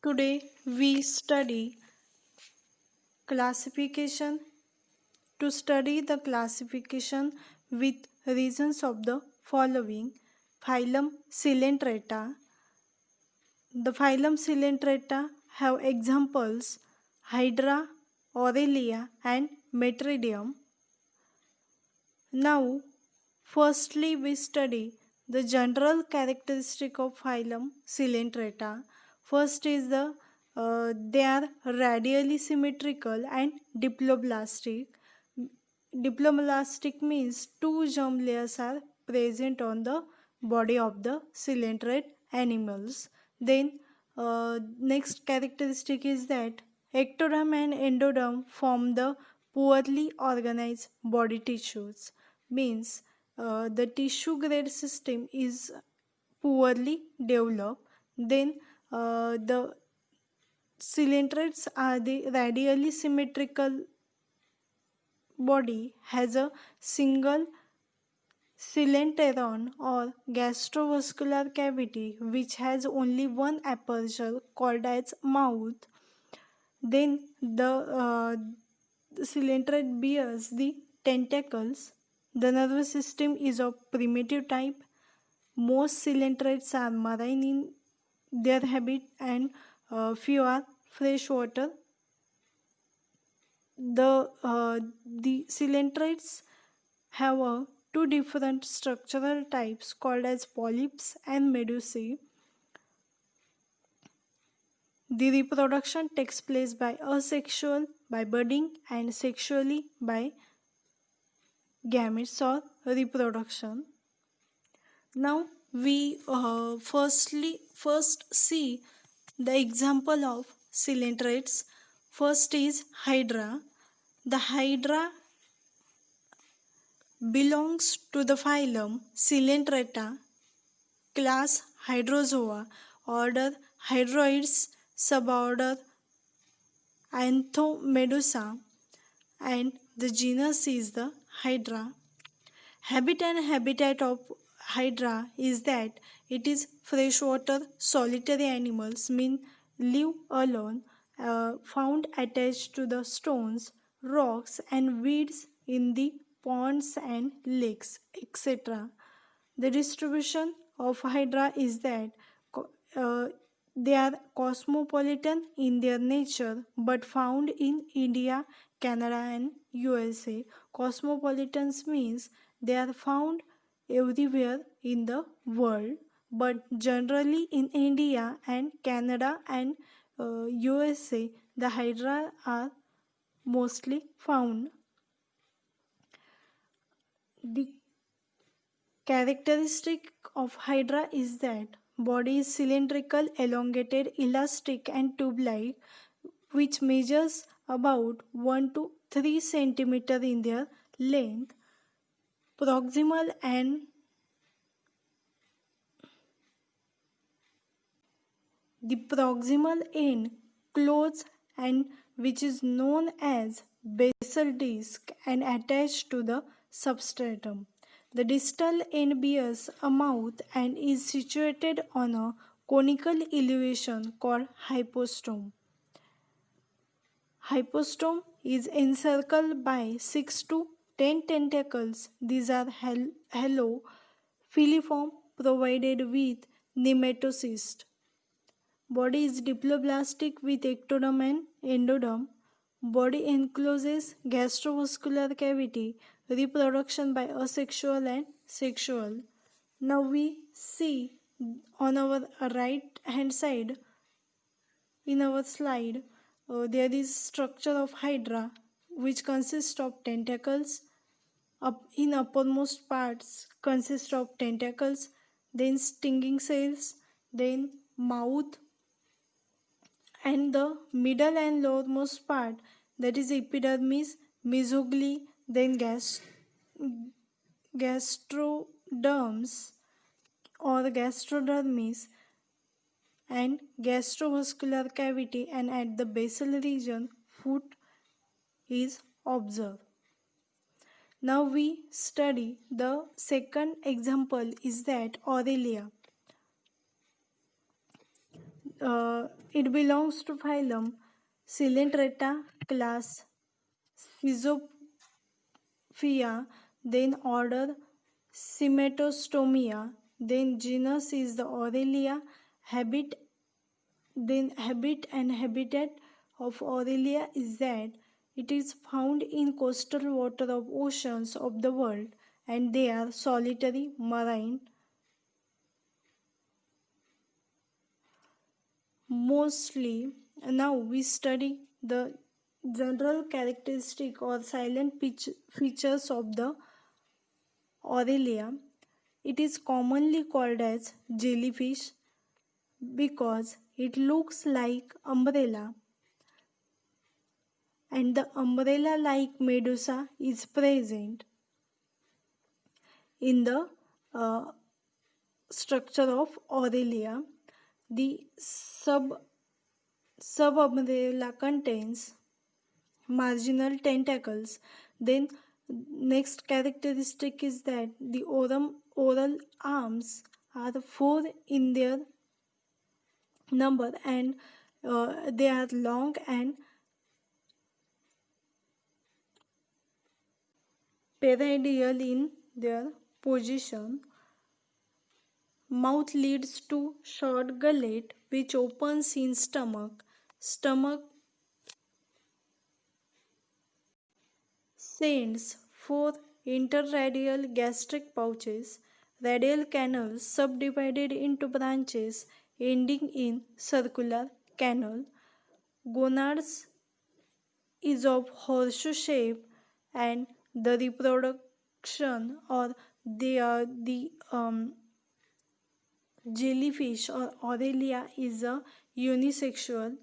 Today we study classification. To study the classification with reasons of the following: phylum Coelenterata. The phylum Coelenterata have examples Hydra, Aurelia and Metridium. Now, firstly we study the general characteristic of phylum Coelenterata. First is they are radially symmetrical and diploblastic. Diploblastic means two germ layers are present on the body of the coelenterate animals. Then next characteristic is that ectoderm and endoderm form the poorly organized body tissues. Means the tissue grade system is poorly developed. Then the coelenterates are the radially symmetrical body has a single coelenteron or gastrovascular cavity which has only one aperture called as mouth. Then the coelenterate bears the tentacles. The nervous system is of primitive type. Most coelenterates are marine in their habit and few are freshwater. The coelenterates have two different structural types called as polyps and medusae. The reproduction takes place by asexual, by budding, and sexually by gametes or reproduction. Now we first see the example of coelenterates. First is Hydra. The Hydra belongs to the phylum Coelenterata, class Hydrozoa, order Hydroids, suborder Anthomedusa, and the genus is the Hydra. Habit and habitat of Hydra is that it is freshwater solitary animals mean live alone, found attached to the stones, rocks and weeds in the ponds and lakes, etc. The distribution of Hydra is that they are cosmopolitan in their nature but found in India, Canada, and USA. Cosmopolitans means they are found everywhere in the world, but generally in India and Canada and USA, the Hydra are mostly found. The characteristic of Hydra is that body is cylindrical, elongated, elastic and tube-like, which measures about 1 to 3 centimeter in their length. Proximal and the proximal end close and which is known as basal disc and attached to the substratum. The distal end bears a mouth and is situated on a conical elevation called hypostome. Hypostome is encircled by 6 to 10 tentacles. These are hollow, filiform, provided with nematocyst. Body is diploblastic with ectoderm and endoderm. Body encloses gastrovascular cavity. Reproduction by asexual and sexual. Now we see on our right hand side in our slide there is structure of Hydra which consists of tentacles. Up in uppermost parts consist of tentacles, then stinging cells, then mouth, and the middle and lowermost part, that is epidermis, mesoglea, then gastroderms or gastrodermis and gastrovascular cavity, and at the basal region foot is observed. Now we study the second example is that Aurelia. It belongs to phylum Coelenterata, class Schizophia, then order Cimetostomia, then genus is the Aurelia, habit habit and habitat of Aurelia is that it is found in coastal water of oceans of the world, and they are solitary marine. Mostly, now we study the general characteristic or silent features of the Aurelia. It is commonly called as jellyfish because it looks like umbrella, and the umbrella-like medusa is present in the uh, structure of Aurelia. The subumbrella contains marginal tentacles. Then next characteristic is that the oral arms are four in their number, and they are long and paradial in their position. Mouth leads to short gullet which opens in stomach. Stomach sends four interradial gastric pouches, radial canals subdivided into branches ending in circular canal. Gonads is of horseshoe shape, and the reproduction or the jellyfish or Aurelia is a unisexual.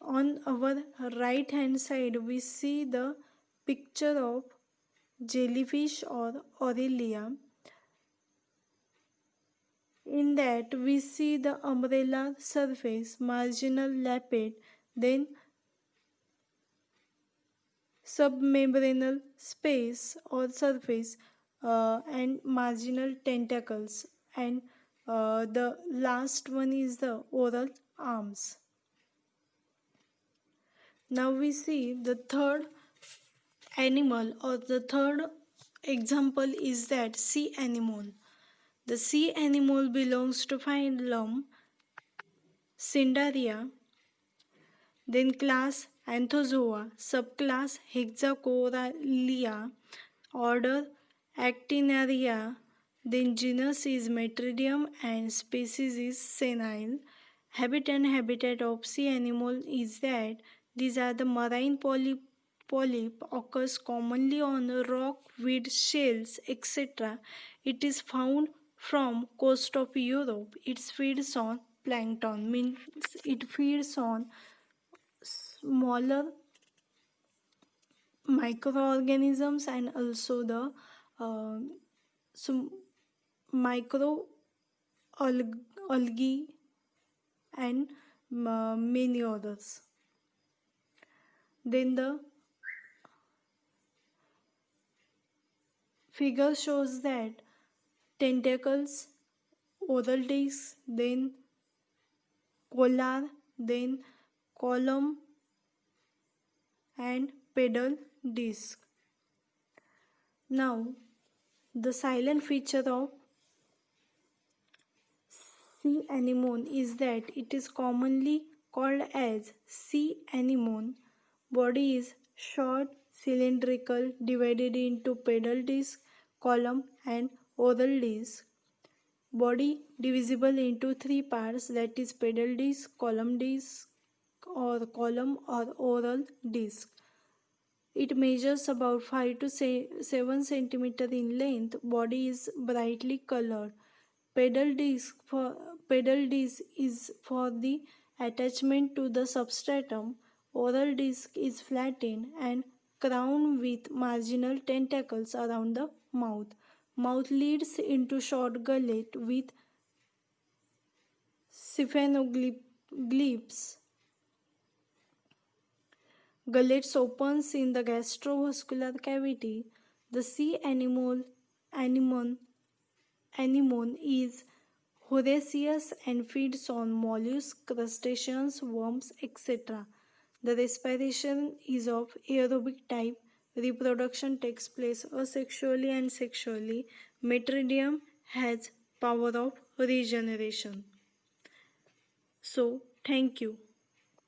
On our right hand side we see the picture of jellyfish or Aurelia. In that we see the umbrella surface, marginal lappet, then submembranal space or surface, and marginal tentacles, and the last one is the oral arms. Now we see the third animal, or the third example is that sea anemone. The sea anemone belongs to phylum Cnidaria, then class Anthozoa, subclass Hexacoralia, order Actinaria, then genus is Metridium and species is Senile. Habit and habitat of sea anemone is that these are the marine polyp occurs commonly on rock, weed, shells, etc. It is found from coast of Europe. It feeds on plankton, means it feeds on smaller microorganisms and also the uh, some micro algae and many others. Then the figure shows that tentacles, oral discs, then collar, then column and pedal disc. Now the silent feature of sea anemone is that it is commonly called as sea anemone. Body is short, cylindrical, divided into pedal disc, column, and oral disc. Body divisible into three parts, that is pedal disc, column or oral disc. It measures about 5 to 7 centimeter in length. Body is brightly colored. Pedal disc is for the attachment to the substratum. Oral disc is flattened and crowned with marginal tentacles around the mouth. Mouth leads into short gullet with staphyloglipes. Gullets opens in the gastrovascular cavity. The sea anemone anemone, anemone is herbaceous and feeds on mollusks, crustaceans, worms, etc. The respiration is of aerobic type. Reproduction takes place asexually and sexually. Metridium has power of regeneration. So, thank you.